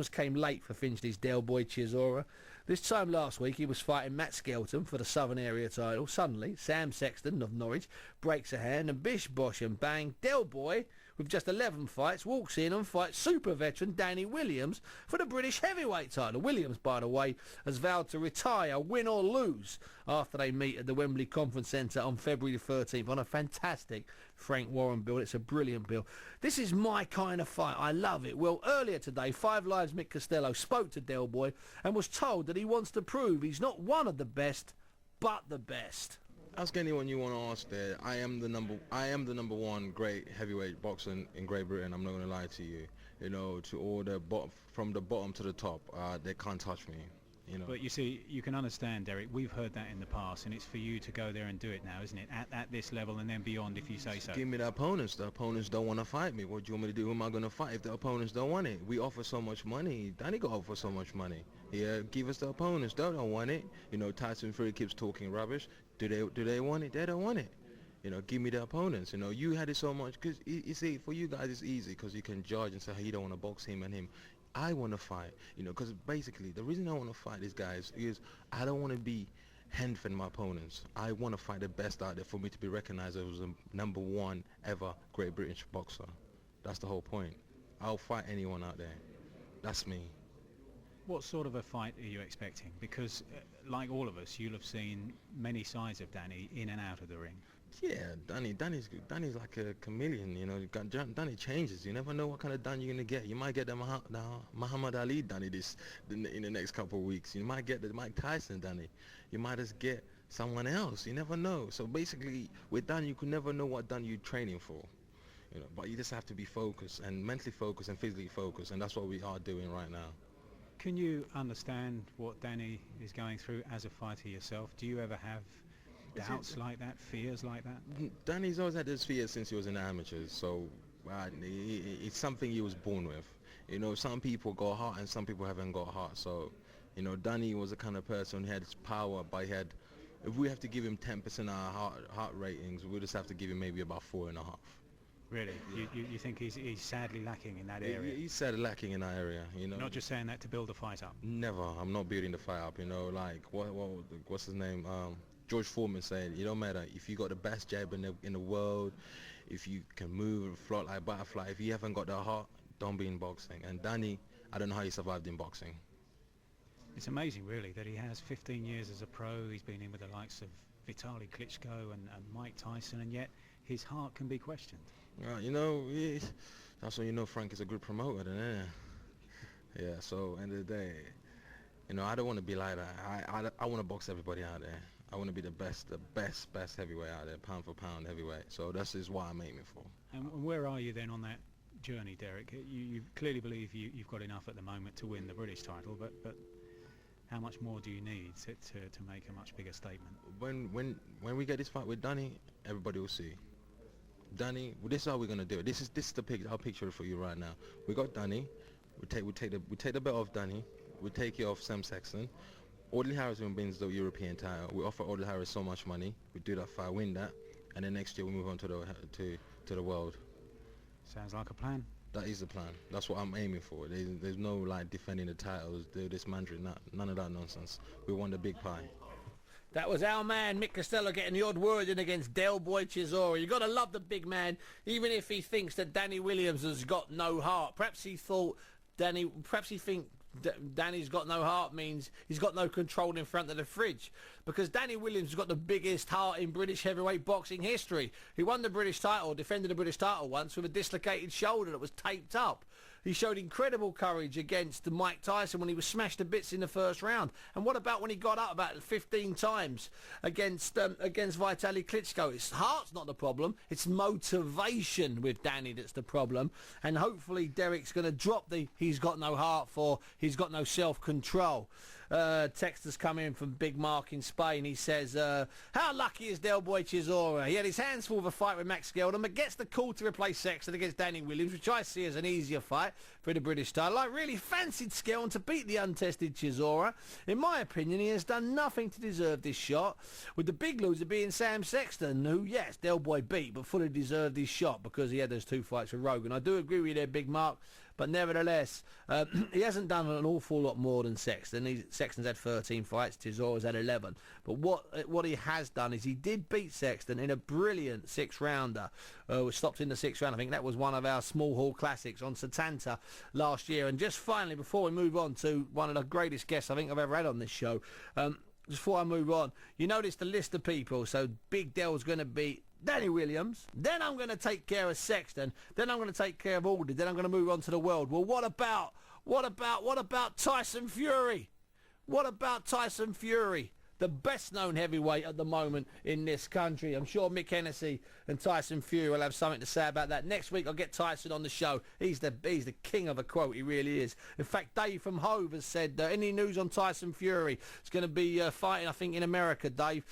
came late for Finchley's Del Boy Chisora. This time last week he was fighting Matt Skelton for the Southern Area title. Suddenly, Sam Sexton of Norwich breaks a hand and bish, bosh and bang, Del Boy, with just 11 fights, walks in and fights super veteran Danny Williams for the British heavyweight title. Williams, by the way, has vowed to retire, win or lose, after they meet at the Wembley Conference Centre on February the 13th on a fantastic Frank Warren bill. It's a brilliant bill. This is my kind of fight. I love it. Well, earlier today, 5 Live's Mick Costello spoke to Del Boy and was told that he wants to prove he's not one of the best, but the best. Ask anyone you want to ask there. I am the number one great heavyweight boxer in Great Britain. I'm not going to lie to you. You know, to all the from the bottom to the top, they can't touch me. You know. But you see, you can understand, Derek, we've heard that in the past, and it's for you to go there and do it now, isn't it? At this level and then beyond, if you say so. Give me the opponents. The opponents don't want to fight me. What do you want me to do? Who am I going to fight if the opponents don't want it? We offer so much money. Danny got offer so much money. Yeah, give us the opponents. They don't want it. You know, Tyson Fury keeps talking rubbish. Do they want it? They don't want it. You know, give me the opponents. You know, you had it so much because you see, for you guys it's easy because you can judge and say, hey, you don't want to box him and him. I want to fight, you know, because basically the reason I want to fight these guys is I don't want to be handfing my opponents. I want to fight the best out there for me to be recognized as the #1 ever Great British boxer. That's the whole point. I'll fight anyone out there. That's me. What sort of a fight are you expecting? Because, like all of us, you'll have seen many sides of Danny in and out of the ring. Yeah, Danny's like a chameleon, you know. Danny changes. You never know what kind of Danny you're gonna get. You might get the Muhammad Ali Danny in the next couple of weeks. You might get the Mike Tyson Danny. You might just get someone else. You never know. So basically, with Danny, you can never know what Danny you're training for. You know, but you just have to be focused and mentally focused and physically focused, and that's what we are doing right now. Can you understand what Danny is going through as a fighter yourself? Do you ever have doubts like that, fears like that? Danny's always had this fear since he was in the amateurs, so it's something he was born with. You know, some people got heart and some people haven't got heart. So, you know, Danny was the kind of person who had his power, but if we have to give him 10% of our heart ratings, we'll just have to give him maybe about 4.5. Really? Yeah. You think he's sadly lacking in that area? He's sadly lacking in that area, you know. Not just saying that to build a fight up? Never. I'm not building the fight up, you know. Like, what's his name? George Foreman said, it don't matter if you got the best jab in the world, if you can move and float like a butterfly, if you haven't got the heart, don't be in boxing. And Danny, I don't know how he survived in boxing. It's amazing, really, that he has 15 years as a pro. He's been in with the likes of Vitaly Klitschko and Mike Tyson, and yet his heart can be questioned. Right, you know, that's when you know Frank is a good promoter, then, yeah. So end of the day, you know, I don't want to be like that. I want to box everybody out there. I want to be the best heavyweight out there, pound for pound heavyweight. So that's just what I'm aiming for. And where are you then on that journey, Derek? You clearly believe you've got enough at the moment to win the British title, but how much more do you need to make a much bigger statement? When we get this fight with Danny, everybody will see. Danny, this is how we're gonna do it. This is the picture. I'll picture it for you right now. We got Danny. We take the belt off Danny. We take it off Sam Sexton. Audley Harris wins the European title. We offer Audley Harris so much money. We do that fight, win that, and then next year we move on to the world. Sounds like a plan. That is the plan. That's what I'm aiming for. There's no like defending the titles, this mandarin, none of that nonsense. We want the big pie. That was our man, Mick Costello, getting the odd word in against Del Boy Chisora. You got to love the big man, even if he thinks that Danny Williams has got no heart. Perhaps he think Danny's got no heart means he's got no control in front of the fridge, because Danny Williams has got the biggest heart in British heavyweight boxing history. He won the British title, defended the British title once with a dislocated shoulder that was taped up. He showed incredible courage against Mike Tyson when he was smashed to bits in the first round. And what about when he got up about 15 times against Vitaly Klitschko? His heart's not the problem. It's motivation with Danny that's the problem. And hopefully Derek's going to drop the he's got no heart for he's got no self-control. Text has come in from Big Mark in Spain. He says, how lucky is Del Boy Chisora? He had his hands full of a fight with Max Skelton, but gets the call to replace Sexton against Danny Williams, which I see as an easier fight for the British title. I really fancied Skelton to beat the untested Chisora. In my opinion, he has done nothing to deserve this shot, with the big loser being Sam Sexton, who, yes, Del Boy beat, but fully deserved his shot because he had those 2 fights with Rogan. I do agree with you there, Big Mark, but nevertheless, he hasn't done an awful lot more than Sexton. Sexton's had 13 fights, Chisora's had 11. But what he has done is he did beat Sexton in a brilliant 6-rounder. We stopped in the 6th round. I think that was one of our small hall classics on Satanta last year. And just finally, before we move on to one of the greatest guests I think I've ever had on this show, before I move on, you notice the list of people. So Big Del's going to beat Danny Williams, then I'm going to take care of Sexton, then I'm going to take care of Aldi, then I'm going to move on to the world. Well, what about Tyson Fury? What about Tyson Fury? The best known heavyweight at the moment in this country. I'm sure Mick Hennessy and Tyson Fury will have something to say about that. Next week I'll get Tyson on the show. He's the king of a quote, he really is. In fact, Dave from Hove has said, any news on Tyson Fury? It's going to be fighting, I think, in America, Dave.